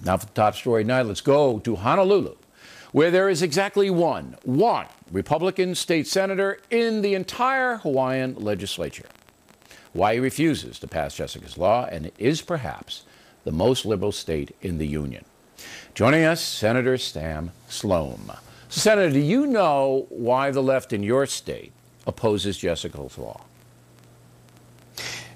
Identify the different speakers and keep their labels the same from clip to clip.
Speaker 1: Now for the top story tonight, let's go to Honolulu, where there is exactly one Republican state senator in the entire Hawaiian legislature. Hawaii refuses to pass Jessica's law, and it is perhaps the most liberal state in the union. Joining us, Senator Sam Slom. Senator, do you know why the left in your state opposes Jessica's law?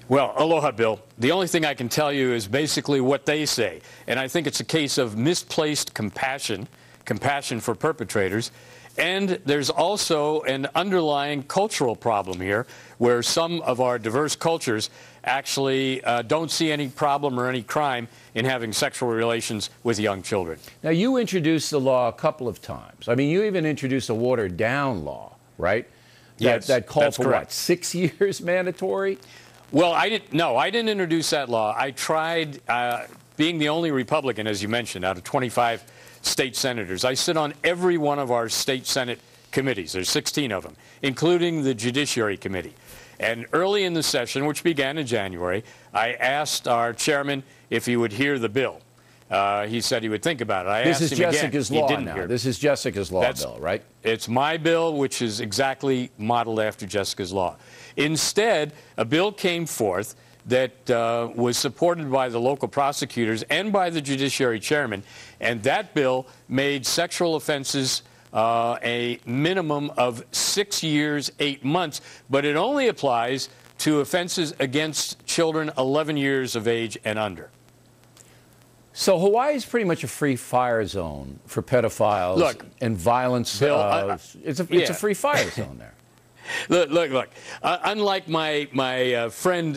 Speaker 2: Well, aloha, Bill. The only thing I can tell you is basically what they say. And I think it's a case of misplaced compassion for perpetrators. And there's also an underlying cultural problem here where some of our diverse cultures actually don't see any problem or any crime in having sexual relations with young children.
Speaker 1: Now, you introduced the law a couple of times. I mean, you even introduced a watered-down law, right?
Speaker 2: Yes,
Speaker 1: that called for
Speaker 2: correct.
Speaker 1: What, 6 years mandatory?
Speaker 2: Well, I didn't introduce that law. I tried, being the only Republican, as you mentioned, out of 25 state senators. I sit on every one of our state Senate committees. There's 16 of them, including the Judiciary Committee. And early in the session, which began in January, I asked our chairman if he would hear the bill. He said he would think about it.
Speaker 1: This is Jessica's law now. This is Jessica's law bill, right?
Speaker 2: It's my bill, which is exactly modeled after Jessica's law. Instead, a bill came forth that was supported by the local prosecutors and by the Judiciary Chairman, and that bill made sexual offenses a minimum of 6 years, 8 months, but it only applies to offenses against children 11 years of age and under.
Speaker 1: So Hawaii is pretty much a free fire zone for pedophiles and violence.
Speaker 2: Bill,
Speaker 1: it's a free fire zone there.
Speaker 2: Look. Unlike my friend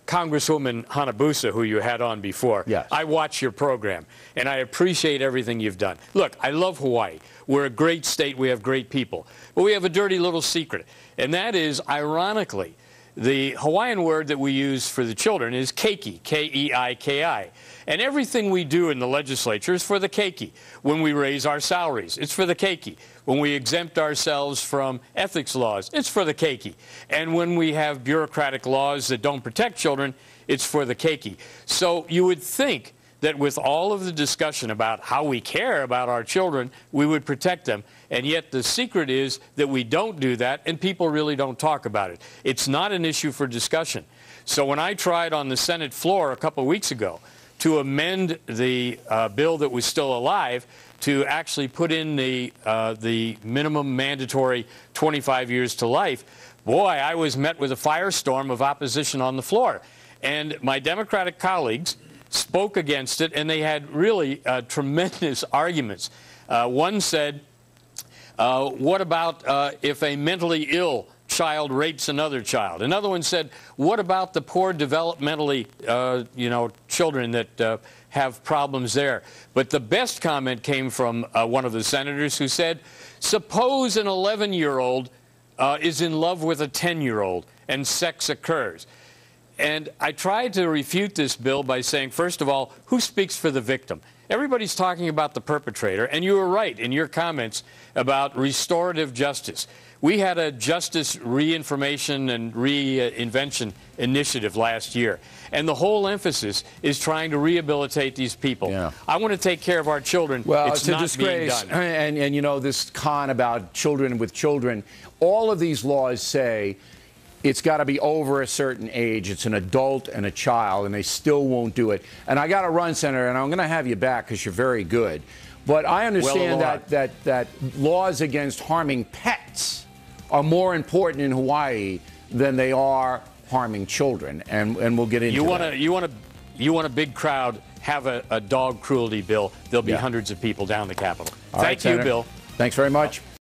Speaker 2: Congresswoman Hanabusa, who you had on before,
Speaker 1: yes.
Speaker 2: I watch your program, and I appreciate everything you've done. Look, I love Hawaii. We're a great state. We have great people. But we have a dirty little secret, and that is, ironically, the Hawaiian word that we use for the children is keiki, K-E-I-K-I. And everything we do in the legislature is for the keiki. When we raise our salaries, it's for the keiki. When we exempt ourselves from ethics laws, it's for the keiki. And when we have bureaucratic laws that don't protect children, it's for the keiki. So you would think that with all of the discussion about how we care about our children, we would protect them. And yet the secret is that we don't do that, and people really don't talk about it. It's not an issue for discussion. So when I tried on the Senate floor a couple of weeks ago to amend the bill that was still alive to actually put in the minimum mandatory 25 years to life, boy, I was met with a firestorm of opposition on the floor. And my Democratic colleagues spoke against it, and they had really tremendous arguments. One said, what about if a mentally ill child rapes another child? Another one said, what about the poor developmentally, children that have problems there? But the best comment came from one of the senators who said, suppose an 11-year-old is in love with a 10-year-old and sex occurs. And I tried to refute this bill by saying, first of all, who speaks for the victim? Everybody's talking about the perpetrator, and you were right in your comments about restorative justice. We had a justice reinformation and reinvention initiative last year, and the whole emphasis is trying to rehabilitate these people.
Speaker 1: Yeah.
Speaker 2: I want to take care of our children.
Speaker 1: Well,
Speaker 2: it's
Speaker 1: a
Speaker 2: not
Speaker 1: disgrace.
Speaker 2: being done.
Speaker 1: And you know, this con about children with children, all of these laws say it's got to be over a certain age. It's an adult and a child, and they still won't do it. And I got to run, Senator, and I'm going to have you back because you're very good. But I understand that laws against harming pets are more important in Hawaii than they are harming children, and we'll get into that.
Speaker 2: You want a big crowd, have a dog cruelty bill. There'll be hundreds of people down the Capitol.
Speaker 1: All right,
Speaker 2: Thank you,
Speaker 1: Senator.
Speaker 2: Bill.
Speaker 1: Thanks very much.